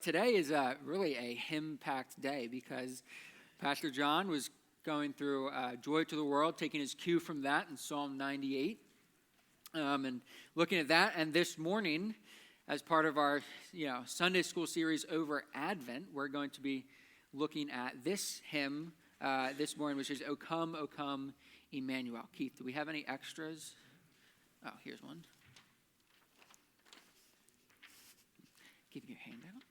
today is really a hymn-packed day because Pastor John was going through Joy to the World, taking his cue from that in Psalm 98, and looking at that. And this morning, as part of our Sunday school series over Advent, we're going to be looking at this hymn this morning, which is O Come, Emmanuel. Keith, do we have any extras? Oh, here's one. Give you a handout.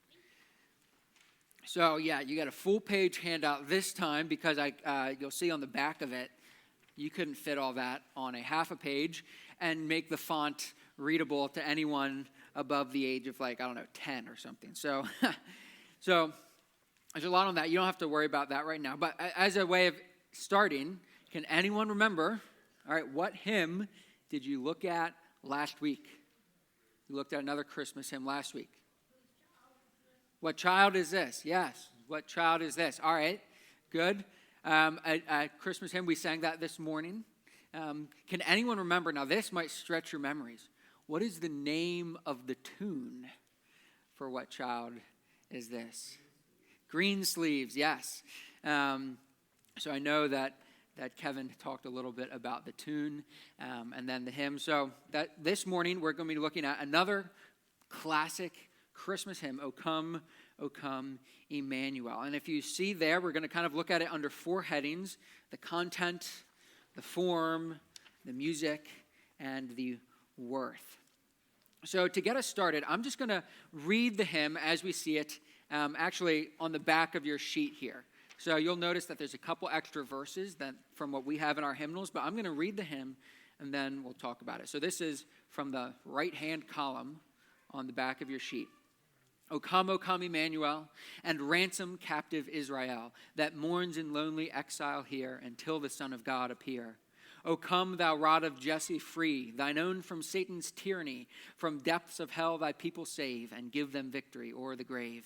So, you got a full-page handout this time because you'll see on the back of it, you couldn't fit all that on a half a page and make the font readable to anyone above the age of 10 or something. So there's a lot on that. You don't have to worry about that right now. But as a way of starting, can anyone remember, all right, what hymn did you look at last week? You looked at another Christmas hymn last week. What child is this? Yes. What child is this? All right. Good. A Christmas hymn, we sang that this morning. Can anyone remember? Now, this might stretch your memories. What is the name of the tune for What Child Is This? Green Sleeves, yes. So I know that Kevin talked a little bit about the tune and then the hymn. So that this morning, we're going to be looking at another classic Christmas hymn, O Come, Emmanuel. And if you see there, we're going to kind of look at it under four headings: the content, the form, the music, and the worth. So to get us started, I'm just going to read the hymn as we see it, actually on the back of your sheet here. So you'll notice that there's a couple extra verses from what we have in our hymnals, but I'm going to read the hymn, and then we'll talk about it. So this is from the right-hand column on the back of your sheet. O come, Emmanuel, and ransom captive Israel, that mourns in lonely exile here until the Son of God appear. O come, thou rod of Jesse, free thine own from Satan's tyranny, from depths of hell thy people save, and give them victory o'er the grave.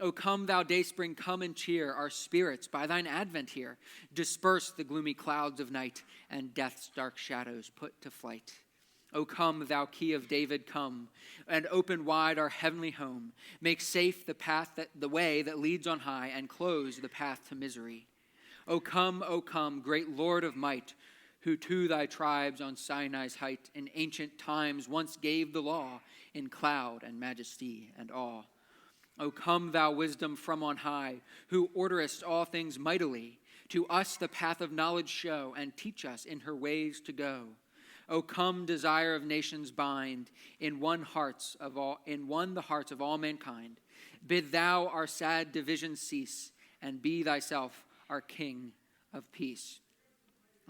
O come, thou dayspring, come and cheer our spirits by thine advent here. Disperse the gloomy clouds of night, and death's dark shadows put to flight. O come, thou key of David, come, and open wide our heavenly home. Make safe the way that leads on high, and close the path to misery. O come, great Lord of might, who to thy tribes on Sinai's height in ancient times once gave the law in cloud and majesty and awe. O come, thou wisdom from on high, who orderest all things mightily, to us the path of knowledge show, and teach us in her ways to go. O come, desire of nations bind, in one the hearts of all mankind. Bid thou our sad divisions cease, and be thyself our King of peace.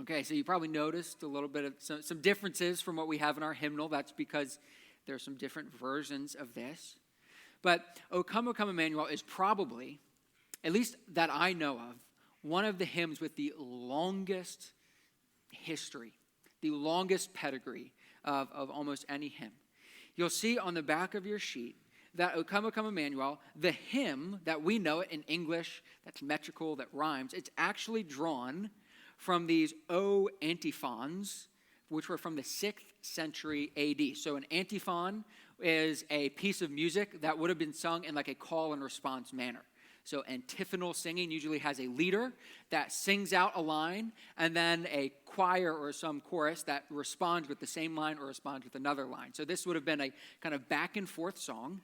Okay, so you probably noticed a little bit of some differences from what we have in our hymnal. That's because there are some different versions of this. But O Come, Emmanuel is probably, at least that I know of, one of the hymns with the longest history, the longest pedigree of almost any hymn. You'll see on the back of your sheet that O Come, Emmanuel, the hymn that we know it in English, that's metrical, that rhymes, it's actually drawn from these O antiphons, which were from the 6th century AD. So an antiphon is a piece of music that would have been sung in like a call and response manner. So antiphonal singing usually has a leader that sings out a line, and then a choir or some chorus that responds with the same line or responds with another line. So this would have been a kind of back and forth song.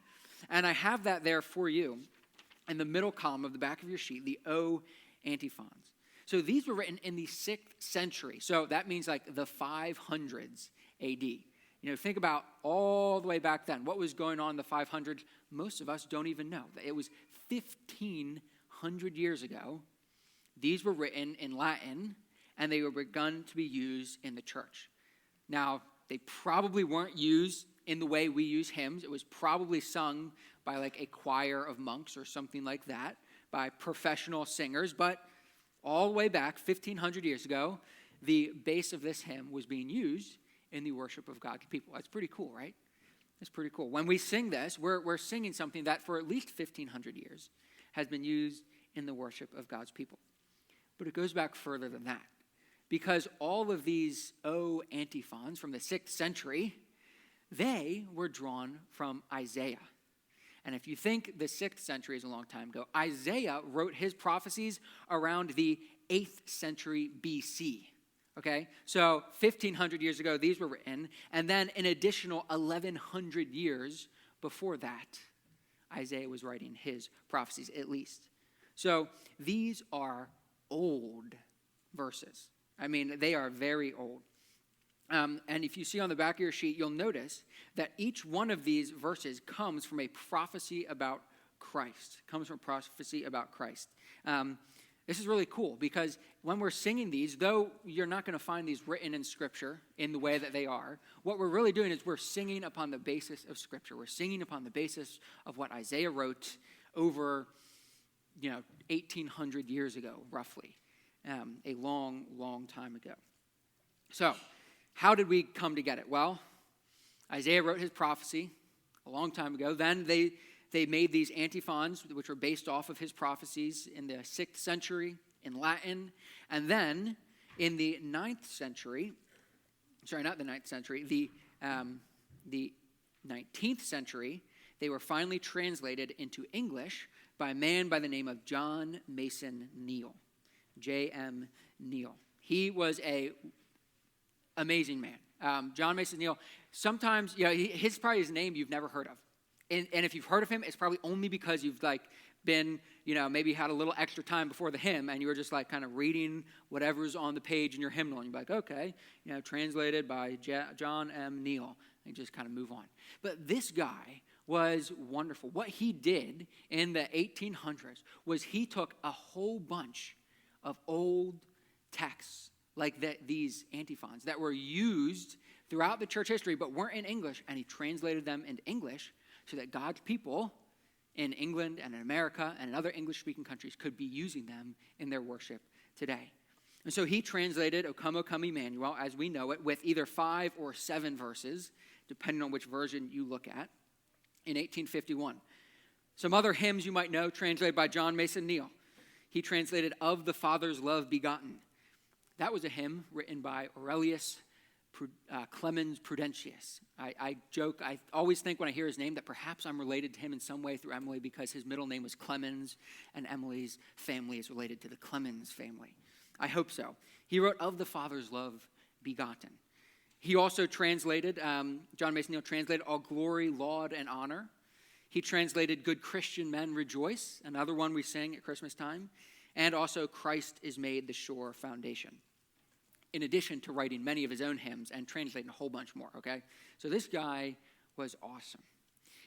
And I have that there for you in the middle column of the back of your sheet, the O antiphons. So these were written in the 6th century. So that means like the 500s AD. Think about all the way back then. What was going on in the 500s? Most of us don't even know. It was 1,500 years ago. These were written in Latin, and they were begun to be used in the church. Now, they probably weren't used in the way we use hymns. It was probably sung by like a choir of monks or something like that, by professional singers. But all the way back, 1,500 years ago, the base of this hymn was being used in the worship of God's people. That's pretty cool, right? It's pretty cool. When we sing this, we're singing something that for at least 1,500 years has been used in the worship of God's people. But it goes back further than that, because all of these O antiphons from the 6th century, they were drawn from Isaiah. And if you think the 6th century is a long time ago, Isaiah wrote his prophecies around the 8th century BC. Okay, so 1,500 years ago, these were written, and then an additional 1,100 years before that, Isaiah was writing his prophecies, at least. So these are old verses. I mean, they are very old. And if you see on the back of your sheet, you'll notice that each one of these verses comes from a prophecy about Christ. This is really cool because when we're singing these, though you're not going to find these written in Scripture in the way that they are, what we're really doing is we're singing upon the basis of Scripture. We're singing upon the basis of what Isaiah wrote over, 1,800 years ago, roughly, a long, long time ago. So, how did we come to get it? Well, Isaiah wrote his prophecy a long time ago. Then they made these antiphons, which were based off of his prophecies in the 6th century in Latin. And then in the 9th century, the 19th century, they were finally translated into English by a man by the name of John Mason Neal, J.M. Neal. He was a amazing man. John Mason Neal, sometimes, his probably his name you've never heard of. And if you've heard of him, it's probably only because you've been, maybe had a little extra time before the hymn and you were just kind of reading whatever's on the page in your hymnal. And you're like, okay, translated by John M. Neal. And just kind of move on. But this guy was wonderful. What he did in the 1800s was he took a whole bunch of old texts like these antiphons that were used throughout the church history but weren't in English, and he translated them into English so that God's people in England and in America and in other English-speaking countries could be using them in their worship today. And so he translated O Come, Emmanuel, as we know it, with either 5 or 7 verses, depending on which version you look at, in 1851. Some other hymns you might know, translated by John Mason Neal. He translated Of the Father's Love Begotten. That was a hymn written by Aurelius Clemens Prudentius. I joke, I always think when I hear his name that perhaps I'm related to him in some way through Emily because his middle name was Clemens and Emily's family is related to the Clemens family. I hope so. He wrote Of the Father's Love Begotten. He also translated, John Mason Neal translated All Glory, Laud, and Honor. He translated Good Christian Men Rejoice, another one we sing at Christmas time, and also Christ is Made the Sure Foundation, in addition to writing many of his own hymns and translating a whole bunch more, okay? So this guy was awesome.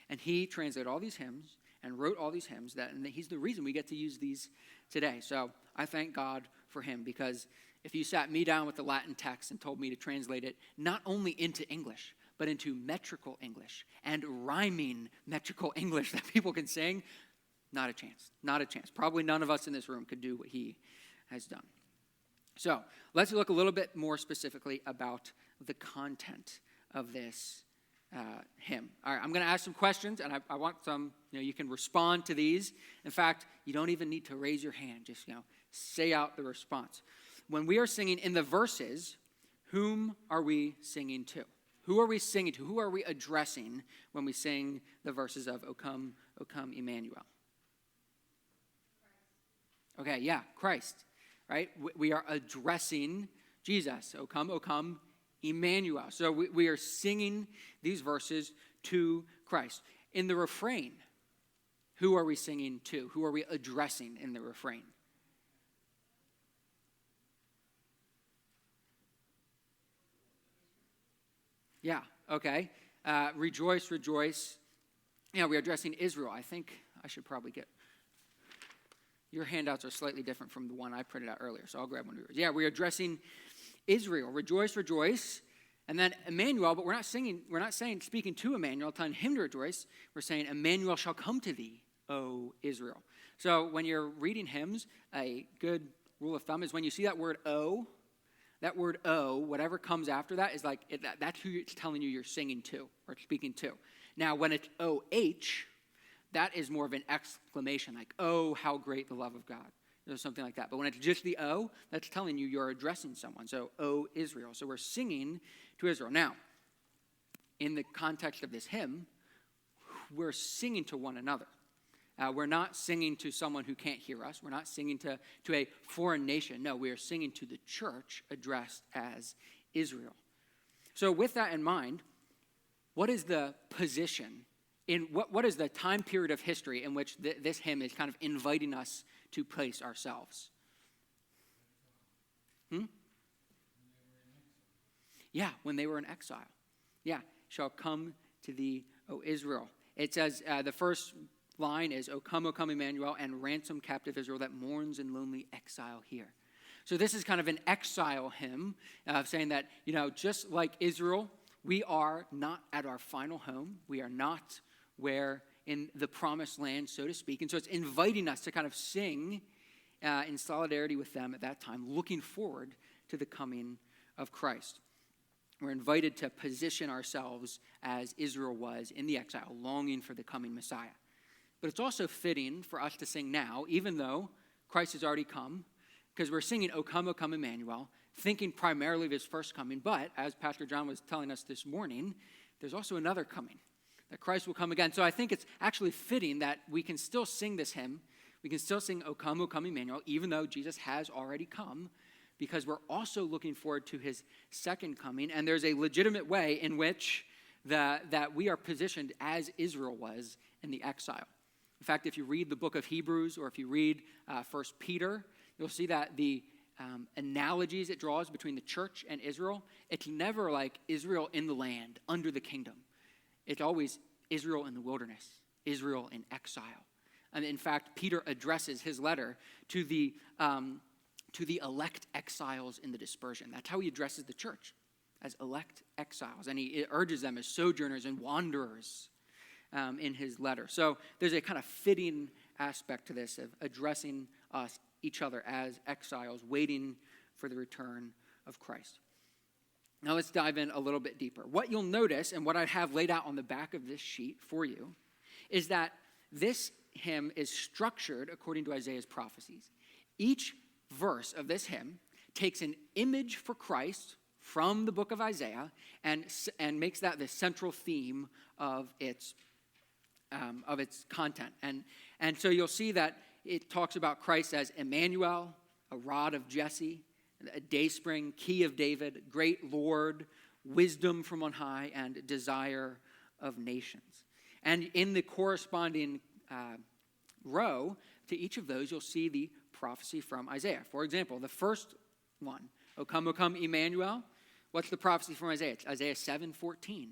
And he translated all these hymns and wrote all these hymns, and he's the reason we get to use these today. So I thank God for him, because if you sat me down with the Latin text and told me to translate it not only into English, but into metrical English and rhyming metrical English that people can sing, not a chance. Probably none of us in this room could do what he has done. So let's look a little bit more specifically about the content of this hymn. All right, I'm going to ask some questions, and I want some, you can respond to these. In fact, you don't even need to raise your hand. Just, say out the response. When we are singing in the verses, whom are we singing to? Who are we singing to? Who are we addressing when we sing the verses of O Come, Emmanuel? Okay, yeah, Christ, right? We are addressing Jesus. O come, Emmanuel. So we are singing these verses to Christ. In the refrain, who are we singing to? Who are we addressing in the refrain? Yeah, okay. Rejoice, rejoice. Yeah, we're addressing Israel. I think I should probably get... Your handouts are slightly different from the one I printed out earlier, so I'll grab one of yours. Yeah, we're addressing Israel. Rejoice, rejoice. And then Emmanuel, but we're not saying speaking to Emmanuel, telling him to rejoice. We're saying Emmanuel shall come to thee, O Israel. So when you're reading hymns, a good rule of thumb is when you see that word O, whatever comes after that is that's who it's telling you you're singing to or speaking to. Now, when it's O-H, that is more of an exclamation, like, oh, how great the love of God, or something like that. But when it's just the O, that's telling you you're addressing someone. So, O Israel. So we're singing to Israel. Now, in the context of this hymn, we're singing to one another. We're not singing to someone who can't hear us. We're not singing to a foreign nation. No, we are singing to the church addressed as Israel. So with that in mind, what is the position, what is the time period of history in which this hymn is kind of inviting us to place ourselves? Yeah, when they were in exile. Yeah, shall come to thee, O Israel. It says, the first line is, O come, Emmanuel, and ransom captive Israel that mourns in lonely exile here. So this is kind of an exile hymn, saying that, just like Israel, we are not at our final home. We are not where in the promised land, so to speak. And so it's inviting us to kind of sing in solidarity with them at that time, looking forward to the coming of Christ. We're invited to position ourselves as Israel was in the exile, longing for the coming Messiah. But it's also fitting for us to sing now, even though Christ has already come, because we're singing, O come, Emmanuel, thinking primarily of his first coming. But as Pastor John was telling us this morning, there's also another coming, that Christ will come again. So I think it's actually fitting that we can still sing this hymn. We can still sing, O come, Emmanuel, even though Jesus has already come, because we're also looking forward to his second coming. And there's a legitimate way in which that we are positioned as Israel was in the exile. In fact, if you read the book of Hebrews or if you read 1 Peter, you'll see that the analogies it draws between the church and Israel, it's never like Israel in the land, under the kingdom. It's always Israel in the wilderness, Israel in exile. And in fact, Peter addresses his letter to the elect exiles in the dispersion. That's how he addresses the church, as elect exiles. And he urges them as sojourners and wanderers in his letter. So there's a kind of fitting aspect to this of addressing us, each other, as exiles, waiting for the return of Christ. Now let's dive in a little bit deeper. What you'll notice, and what I have laid out on the back of this sheet for you, is that this hymn is structured according to Isaiah's prophecies. Each verse of this hymn takes an image for Christ from the book of Isaiah and makes that the central theme of its content. And so you'll see that it talks about Christ as Emmanuel, a rod of Jesse, a dayspring, key of David, great Lord, wisdom from on high, and desire of nations. And in the corresponding row to each of those, you'll see the prophecy from Isaiah. For example, the first one, O come, Emmanuel. What's the prophecy from Isaiah? It's Isaiah 7:14.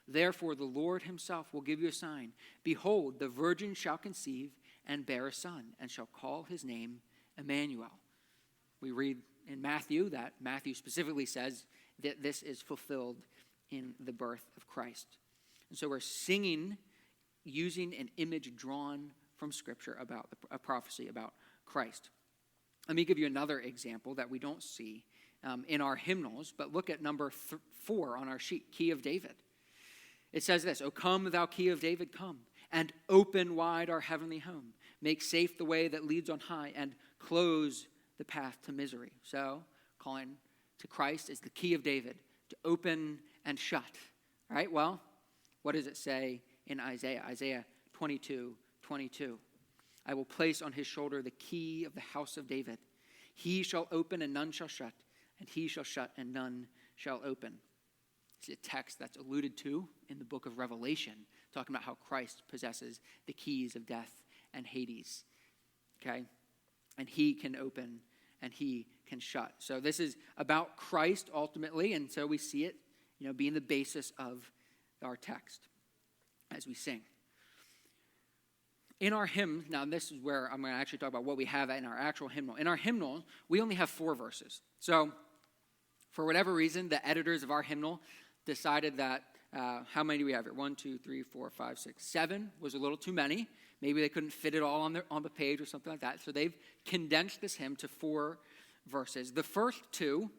Therefore, the Lord himself will give you a sign. Behold, the virgin shall conceive and bear a son, and shall call his name Emmanuel. We read in Matthew that Matthew specifically says that this is fulfilled in the birth of Christ. And so we're singing using an image drawn from Scripture about a prophecy about Christ. Let me give you another example that we don't see in our hymnals, but look at number 4 on our sheet, Key of David. It says this, O come, thou key of David, come, and open wide our heavenly home. Make safe the way that leads on high, and close the path to misery. So, calling to Christ is the key of David, to open and shut. All right, well, what does it say in Isaiah? Isaiah 22:22. I will place on his shoulder the key of the house of David. He shall open and none shall shut, and he shall shut and none shall open. It's a text that's alluded to in the book of Revelation, talking about how Christ possesses the keys of death and Hades. Okay? And he can open and he can shut. So this is about Christ ultimately, and so we see it, being the basis of our text as we sing. In our hymn, now this is where I'm going to actually talk about what we have in our actual hymnal. In our hymnal, we only have 4 verses. So for whatever reason, the editors of our hymnal decided that, how many do we have here? 1, 2, 3, 4, 5, 6, 7 was a little too many. Maybe they couldn't fit it all on the page or something like that. So they've condensed this hymn to 4 verses. The first 2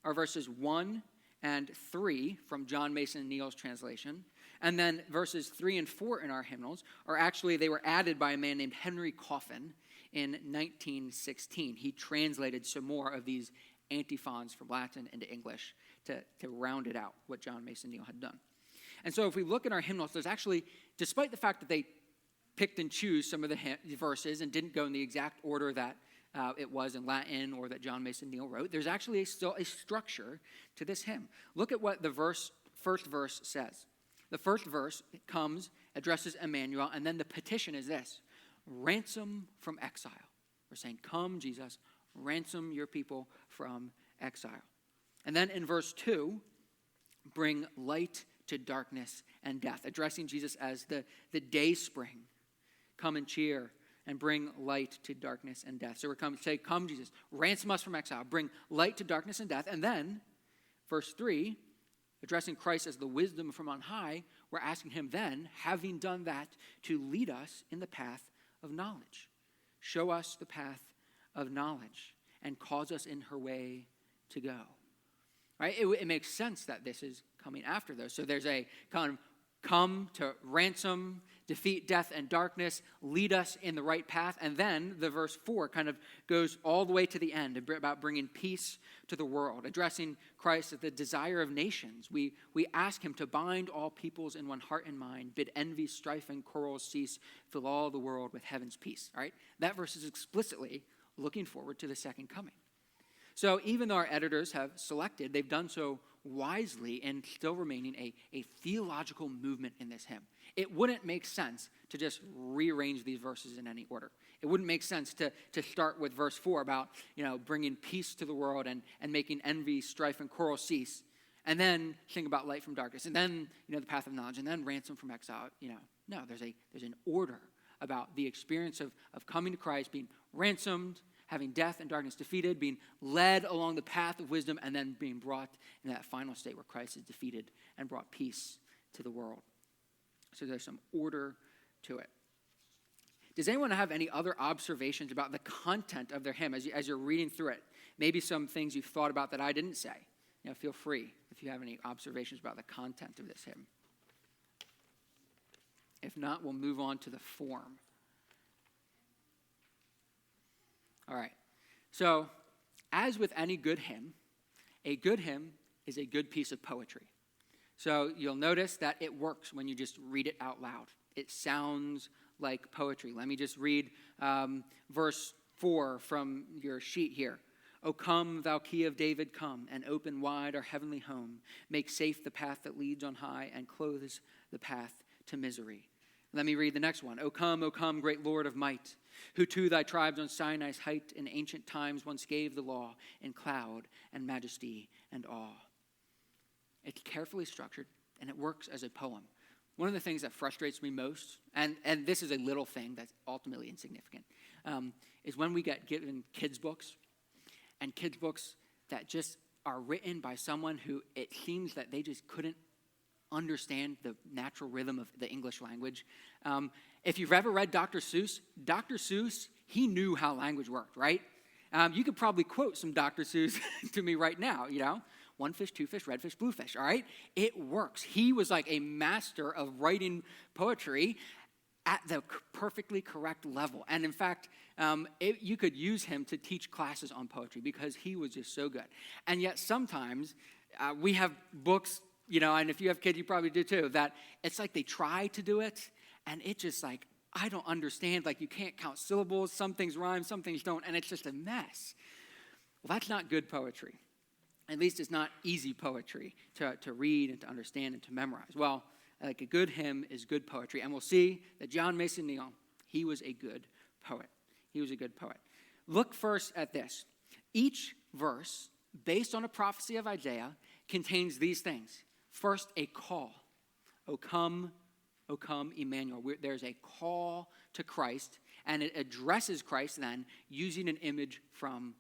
are verses 1 and 3 from John Mason Neal's translation. And then verses 3 and 4 in our hymnals they were added by a man named Henry Coffin in 1916. He translated some more of these antiphons from Latin into English to round it out, what John Mason Neal had done. And so if we look at our hymnals, there's actually, despite the fact that they picked and choose some of the verses and didn't go in the exact order that it was in Latin or that John Mason Neal wrote, there's actually still a structure to this hymn. Look at what the first verse says. The first verse comes, addresses Emmanuel, and then the petition is this: ransom from exile. We're saying, come, Jesus, ransom your people from exile. And then in verse 2, bring light to darkness and death, addressing Jesus as the day spring. Come and cheer and bring light to darkness and death. So we're coming to say, come, Jesus, ransom us from exile, bring light to darkness and death. And then, verse 3, addressing Christ as the wisdom from on high, we're asking him then, having done that, to lead us in the path of knowledge. Show us the path of knowledge and cause us in her way to go. Right? It makes sense that this is coming after those. So there's a kind of come to ransom, defeat death and darkness, lead us in the right path. And then the verse 4 kind of goes all the way to the end about bringing peace to the world, addressing Christ as the desire of nations. We ask him to bind all peoples in one heart and mind, bid envy, strife, and quarrels cease, fill all the world with heaven's peace. All right? That verse is explicitly looking forward to the second coming. So even though our editors have selected, they've done so wisely and still remaining a theological movement in this hymn. It wouldn't make sense to just rearrange these verses in any order. It wouldn't make sense to start with verse 4 about, bringing peace to the world and making envy, strife, and quarrel cease, and then sing about light from darkness, and then, the path of knowledge, and then ransom from exile. No, there's an order about the experience of coming to Christ, being ransomed, having death and darkness defeated, being led along the path of wisdom, and then being brought in that final state where Christ is defeated and brought peace to the world. So there's some order to it. Does anyone have any other observations about the content of their hymn as you're reading through it? Maybe some things you've thought about that I didn't say. Feel free if you have any observations about the content of this hymn. If not, we'll move on to the form. All right. So, as with any good hymn, a good hymn is a good piece of poetry. So you'll notice that it works when you just read it out loud. It sounds like poetry. Let me just read verse 4 from your sheet here. O come, thou key of David, come, and open wide our heavenly home. Make safe the path that leads on high, and clothes the path to misery. Let me read the next one. O come, great Lord of might, who to thy tribes on Sinai's height in ancient times once gave the law in cloud and majesty and awe. It's carefully structured, and it works as a poem. One of the things that frustrates me most, and this is a little thing that's ultimately insignificant, is when we get given kids' books, and kids' books that just are written by someone who it seems that they just couldn't understand the natural rhythm of the English language. If you've ever read Dr. Seuss, he knew how language worked, right? You could probably quote some Dr. Seuss to me right now, One fish, two fish, red fish, blue fish, all right? It works. He was like a master of writing poetry at the perfectly correct level. And in fact, you could use him to teach classes on poetry because he was just so good. And yet sometimes we have books, and if you have kids, you probably do too, that it's like they try to do it, and it's just like, I don't understand. Like, you can't count syllables. Some things rhyme, some things don't, and it's just a mess. Well, that's not good poetry. At least it's not easy poetry to read and to understand and to memorize. Well, like a good hymn is good poetry. And we'll see that John Mason Neal, he was a good poet. He was a good poet. Look first at this. Each verse, based on a prophecy of Isaiah, contains these things. First, a call. O come, Emmanuel. There's a call to Christ, and it addresses Christ then using an image from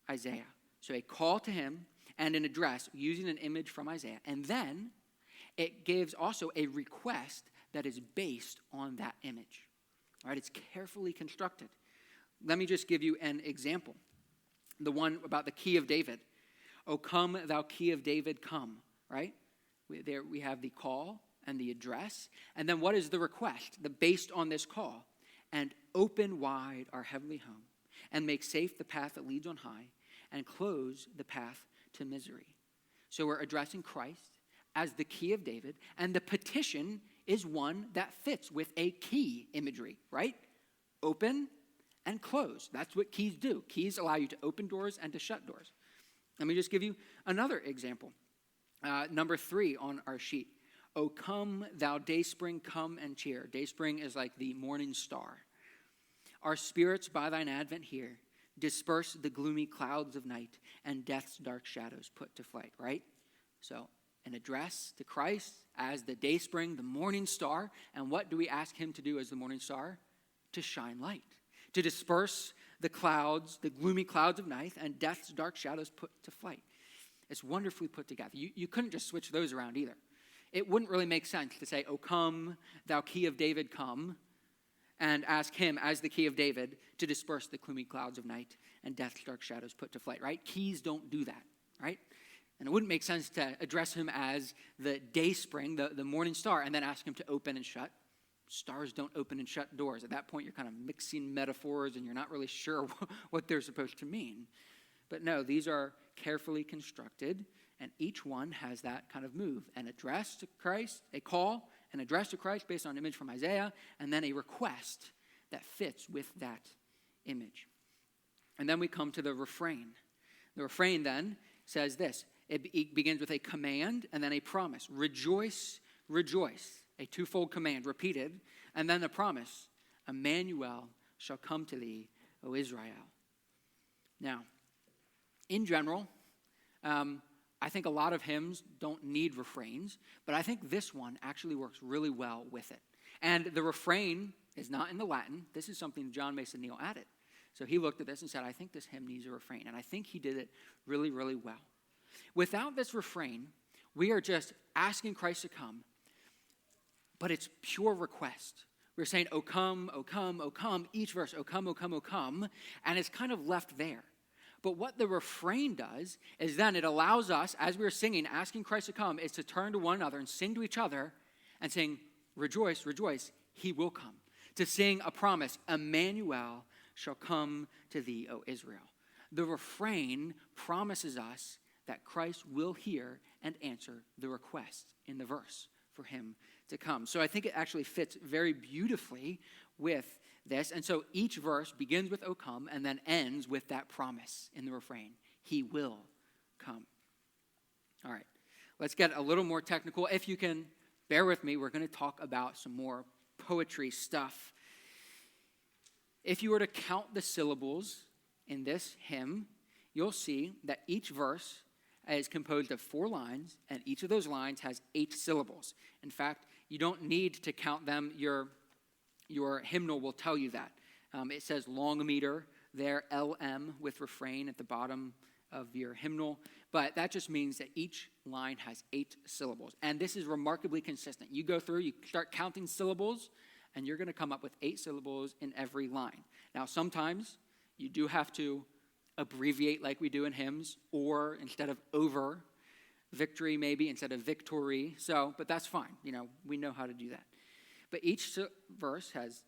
Isaiah. So a call to him and an address using an image from Isaiah. And then it gives also a request that is based on that image. All right, it's carefully constructed. Let me just give you an example. The one about the key of David. O come, thou key of David, come. Right? There we have the call and the address. And then what is the request? Based on this call. And open wide our heavenly home, and make safe the path that leads on high, and close the path to misery. So we're addressing Christ as the key of David, and the petition is one that fits with a key imagery, right? Open and close. That's what keys do. Keys allow you to open doors and to shut doors. Let me just give you another example. Number 3 on our sheet. O come, thou dayspring, come and cheer. Dayspring is like the morning star. Our spirits by thine advent here disperse the gloomy clouds of night and death's dark shadows put to flight, right? So an address to Christ as the dayspring, the morning star. And what do we ask him to do as the morning star? To shine light, to disperse the clouds, the gloomy clouds of night and death's dark shadows put to flight. It's wonderfully put together. You couldn't just switch those around either. It wouldn't really make sense to say, O come, thou key of David, come, and ask him as the key of David to disperse the gloomy clouds of night and death's dark shadows put to flight, right? Keys don't do that, right? And it wouldn't make sense to address him as the dayspring, the morning star, and then ask him to open and shut. Stars don't open and shut doors. At that point, you're kind of mixing metaphors and you're not really sure what they're supposed to mean. But no, these are carefully constructed, and each one has that kind of move. An address to Christ, a call, an address to Christ based on an image from Isaiah, and then a request that fits with that image. And then we come to the refrain. The refrain then says this. It begins with a command and then a promise. Rejoice, rejoice. A twofold command repeated. And then the promise. Emmanuel shall come to thee, O Israel. Now, in general, I think a lot of hymns don't need refrains, but I think this one actually works really well with it. And the refrain is not in the Latin. This is something John Mason Neal added. So he looked at this and said, I think this hymn needs a refrain. And I think he did it really, really well. Without this refrain, we are just asking Christ to come, but it's pure request. We're saying, O come, O come, O come, each verse, O come, O come, O come, and it's kind of left there. But what the refrain does is then it allows us, as we're singing, asking Christ to come, is to turn to one another and sing to each other and saying, rejoice, rejoice, he will come. To sing a promise, Emmanuel shall come to thee, O Israel. The refrain promises us that Christ will hear and answer the request in the verse for him to come. So I think it actually fits very beautifully with this. And so each verse begins with O come and then ends with that promise in the refrain. He will come. All right, let's get a little more technical. If you can bear with me, we're going to talk about some more poetry stuff. If you were to count the syllables in this hymn, you'll see that each verse is composed of 4 lines, and each of those lines has 8 syllables. In fact, you don't need to count them. Your hymnal will tell you that. It says long meter there, LM with refrain at the bottom of your hymnal. But that just means that each line has 8 syllables. And this is remarkably consistent. You go through, you start counting syllables, and you're going to come up with 8 syllables in every line. Now, sometimes you do have to abbreviate like we do in hymns, or instead of over, victory maybe instead of victory. But that's fine. We know how to do that. But each verse has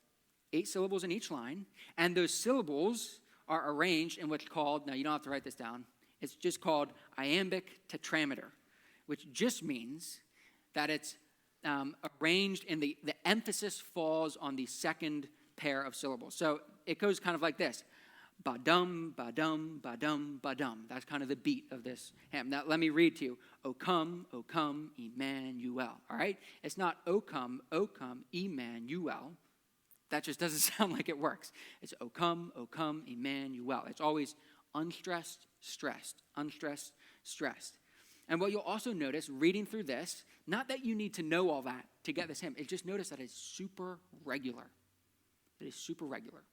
8 syllables in each line, and those syllables are arranged in what's called, now you don't have to write this down, it's just called iambic tetrameter, which just means that it's arranged in the emphasis falls on the second pair of syllables. So it goes kind of like this. Ba-dum, ba-dum, ba-dum, ba-dum. That's kind of the beat of this hymn. Now, let me read to you. O come, Emmanuel. All right? It's not O come, Emmanuel. That just doesn't sound like it works. It's O come, Emmanuel. It's always unstressed, stressed, unstressed, stressed. And what you'll also notice reading through this, not that you need to know all that to get this hymn, it's just notice that it's super regular. It is super regular.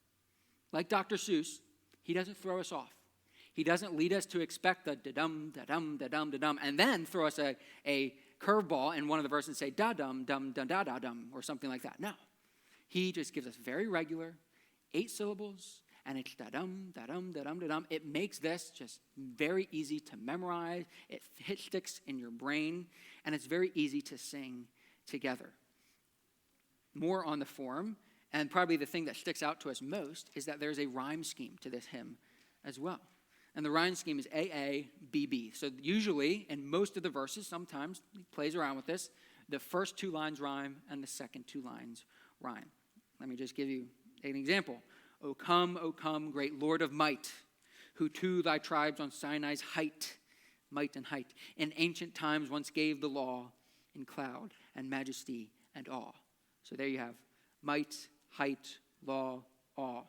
Like Dr. Seuss, he doesn't throw us off. He doesn't lead us to expect the da-dum, da-dum, da-dum, da-dum, and then throw us a curveball in one of the verses and say da-dum, dum, da-da-da-dum, or something like that. No. He just gives us very regular 8 syllables, and it's da-dum, da-dum, da-dum, da-dum. It makes this just very easy to memorize. It sticks in your brain, and it's very easy to sing together. More on the form, and probably the thing that sticks out to us most is that there's a rhyme scheme to this hymn as well. And the rhyme scheme is A-A-B-B. So usually, in most of the verses, sometimes he plays around with this, the first two lines rhyme and the second two lines rhyme. Let me just give you an example. O come, great Lord of might, who to thy tribes on Sinai's height, might and height, in ancient times once gave the law in cloud and majesty and awe. So there you have might, height, law, awe. All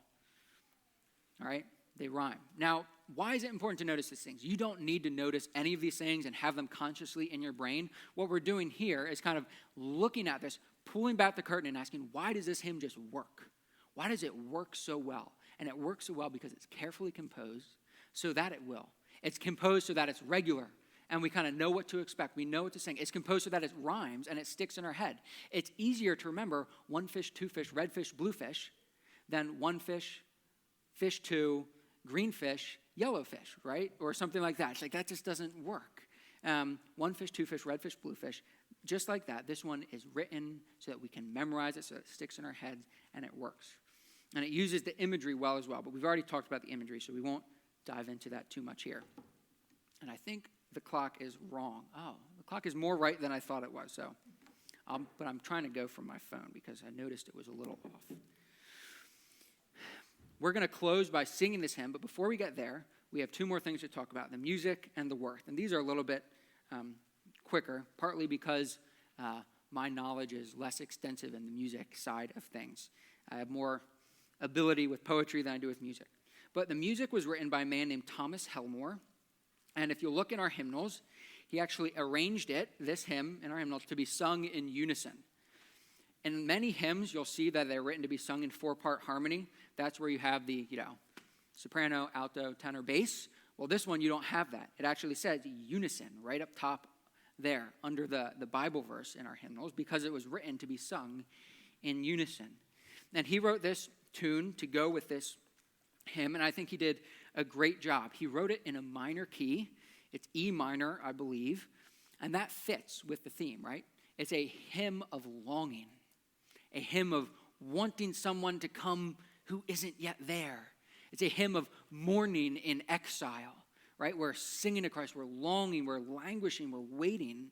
right? They rhyme. Now, why is it important to notice these things? You don't need to notice any of these things and have them consciously in your brain. What we're doing here is kind of looking at this, pulling back the curtain and asking, why does this hymn just work? Why does it work so well? And it works so well because it's carefully composed so that it will. It's composed so that it's regular, and we kind of know what to expect. We know what to sing. It's composed so that it rhymes and it sticks in our head. It's easier to remember one fish, two fish, red fish, blue fish, than one fish, fish two, green fish, yellow fish, right? Or something like that. It's like that just doesn't work. One fish, two fish, red fish, blue fish. Just like that, this one is written so that we can memorize it, so it sticks in our heads, and it works. And it uses the imagery well as well, but we've already talked about the imagery, so we won't dive into that too much here. And I think the clock is wrong. Oh, the clock is more right than I thought it was, so. But I'm trying to go from my phone because I noticed it was a little off. We're going to close by singing this hymn, but before we get there, we have two more things to talk about, the music and the worth. And these are a little bit quicker, partly because my knowledge is less extensive in the music side of things. I have more ability with poetry than I do with music. But the music was written by a man named Thomas Helmore. And if you look in our hymnals, he actually arranged this hymn in our hymnals, to be sung in unison. In many hymns, you'll see that they're written to be sung in four-part harmony. That's where you have the, soprano, alto, tenor, bass. Well, this one, you don't have that. It actually says unison right up top there under the Bible verse in our hymnals because it was written to be sung in unison. And he wrote this tune to go with this hymn, and I think he did a great job. He wrote it in a minor key. It's E minor, I believe, and that fits with the theme, right? It's a hymn of longing, a hymn of wanting someone to come who isn't yet there. It's a hymn of mourning in exile, right? We're singing to Christ, we're longing, we're languishing, we're waiting,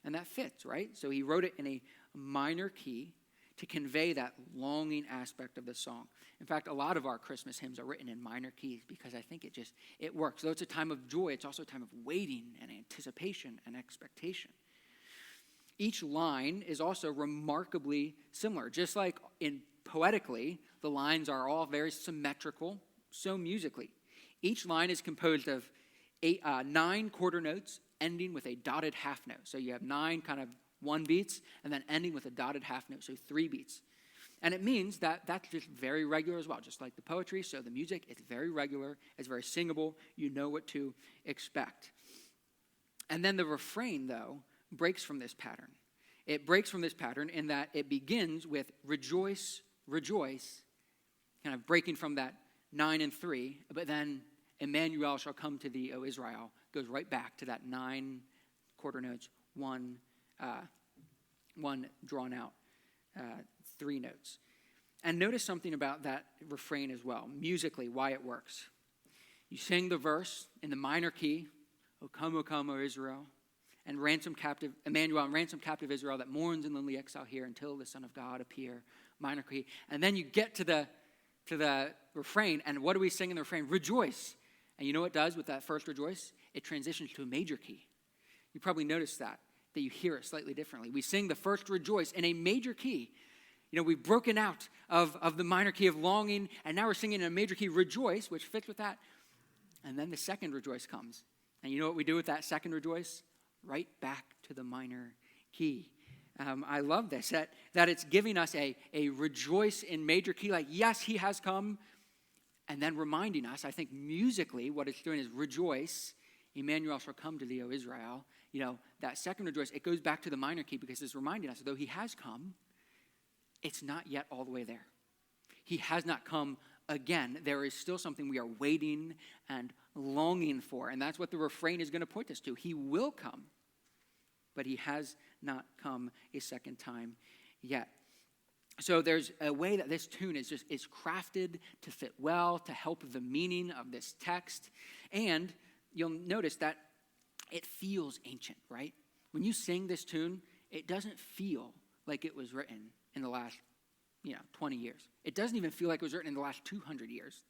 and that fits, right? So he wrote it in a minor key to convey that longing aspect of the song. In fact, a lot of our Christmas hymns are written in minor keys because I think it works. Though it's a time of joy, it's also a time of waiting and anticipation and expectation. Each line is also remarkably similar. Just like poetically, the lines are all very symmetrical, so musically. Each line is composed of 9 quarter notes ending with a dotted half note. So you have 9 kind of one beats, and then ending with a dotted half note, so 3 beats. And it means that that's just very regular as well, just like the poetry. So the music, it's very regular, it's very singable, you know what to expect. And then the refrain, though, breaks from this pattern. It breaks from this pattern in that it begins with rejoice, rejoice, kind of breaking from that 9 and 3, but then Emmanuel shall come to thee, O Israel, goes right back to that 9 quarter notes, one drawn out, 3 notes. And notice something about that refrain as well, musically, why it works. You sing the verse in the minor key, O come, O Israel, and ransom captive, Emmanuel, and ransom captive Israel that mourns in lonely exile here until the Son of God appear, minor key. And then you get to the refrain, and what do we sing in the refrain? Rejoice. And you know what it does with that first rejoice? It transitions to a major key. You probably noticed that you hear it slightly differently. We sing the first rejoice in a major key. We've broken out of the minor key of longing, and now we're singing in a major key, rejoice, which fits with that. And then the second rejoice comes. And you know what we do with that second rejoice? Right back to the minor key. I love this, that it's giving us a rejoice in major key, like, yes, he has come, and then reminding us, I think musically, what it's doing is rejoice, Emmanuel shall come to thee, O Israel. That second rejoice, it goes back to the minor key because it's reminding us, though he has come, it's not yet all the way there. He has not come again. There is still something we are waiting and longing for, and that's what the refrain is going to point us to. He will come, but he has not come a second time yet. So there's a way that this tune is crafted to fit well, to help the meaning of this text. And you'll notice that it feels ancient, right? When you sing this tune, it doesn't feel like it was written in the last 20 years. It doesn't even feel like it was written in the last 200 years.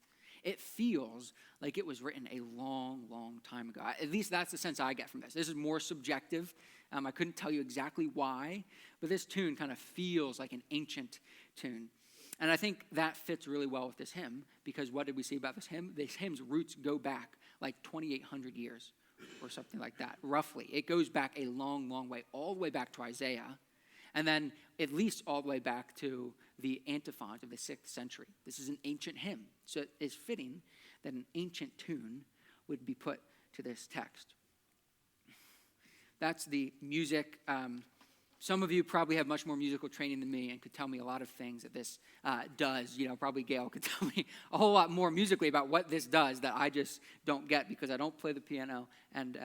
It feels like it was written a long, long time ago. At least that's the sense I get from this. This is more subjective. I couldn't tell you exactly why, but this tune kind of feels like an ancient tune. And I think that fits really well with this hymn, because what did we see about this hymn? This hymn's roots go back like 2,800 years or something like that, roughly. It goes back a long, long way, all the way back to Isaiah, and then at least all the way back to the antiphons of the 6th century. This is an ancient hymn, so it is fitting that an ancient tune would be put to this text. That's the music. Some of you probably have much more musical training than me and could tell me a lot of things that this does. Probably Gail could tell me a whole lot more musically about what this does that I just don't get because I don't play the piano. And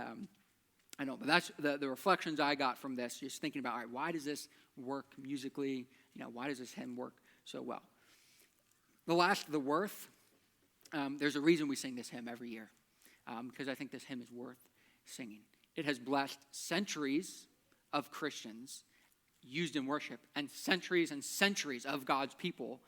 I know, but that's the reflections I got from this, just thinking about, all right, why does this work musically? Why does this hymn work so well? The worth. There's a reason we sing this hymn every year, because I think this hymn is worth singing. It has blessed centuries of Christians used in worship and centuries of God's people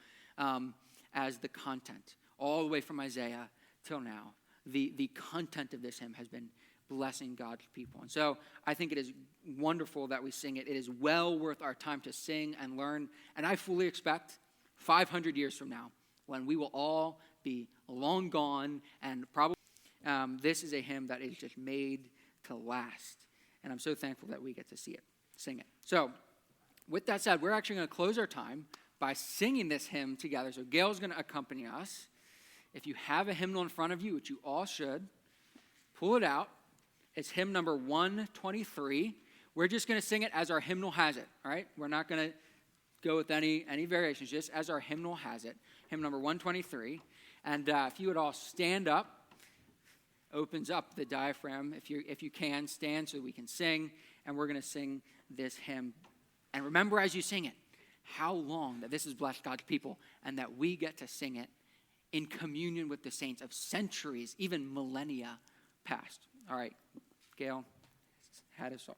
as the content, all the way from Isaiah till now. The content of this hymn has been blessing God's people. And so I think it is wonderful that we sing it. It is well worth our time to sing and learn. And I fully expect 500 years from now, when we will all be long gone, and probably this is a hymn that is just made to last. And I'm so thankful that we get to sing it. So with that said, we're actually going to close our time by singing this hymn together. So Gail's going to accompany us. If you have a hymnal in front of you, which you all should, pull it out. It's hymn number 123. We're just going to sing it as our hymnal has it, all right? We're not going to go with any variations, just as our hymnal has it. Hymn number 123. And if you would all stand up, opens up the diaphragm. If you can, stand so we can sing. And we're going to sing this hymn. And remember as you sing it, how long that this has blessed God's people, and that we get to sing it in communion with the saints of centuries, even millennia past. All right, Gail, head us off.